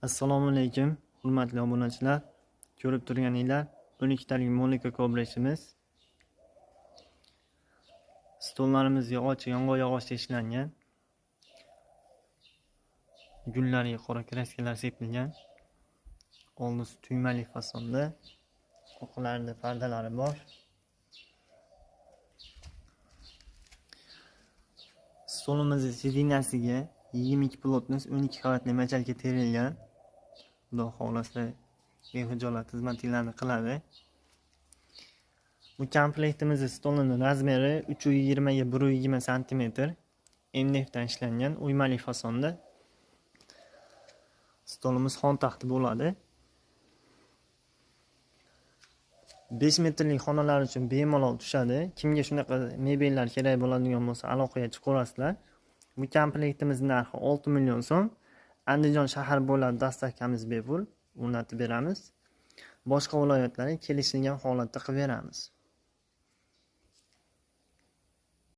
Assalomu alaykum, hurmatli obunachilar. Ko'rib turganinglar, 12 talik Monika kobrachimiz. Stollarimiz yong'oq yog'ochda ishlangan. Gullariga qora kraskalar sepilgan. Oldisi tuymali fasonda. Oqlarida pardalari bor. Stolimizni sidinasiga 22 plotnos 12 qavatli machalka terilgan. Xudo xohlasa behijolat xizmatlarni qiladi. Bu komplektimizning stolining razmeri 320 ga 120 cm. MDFdan ishlangan uymali fasonda. Stolimiz xon taxti bo'ladi. 5 metrlik xonalar uchun bemalol tushadi. Kimga shunaqa mebellar kerak bo'ladigan bo'lsa, aloqaga chiqaverasizlar. Bu komplektimizning narxi 6 million so'm. Andijon shahar bo'ylab dastavkamiz bepul o'rnatib beramiz. Boshqa viloyatlarga kelishilgan holatda qilib beramiz.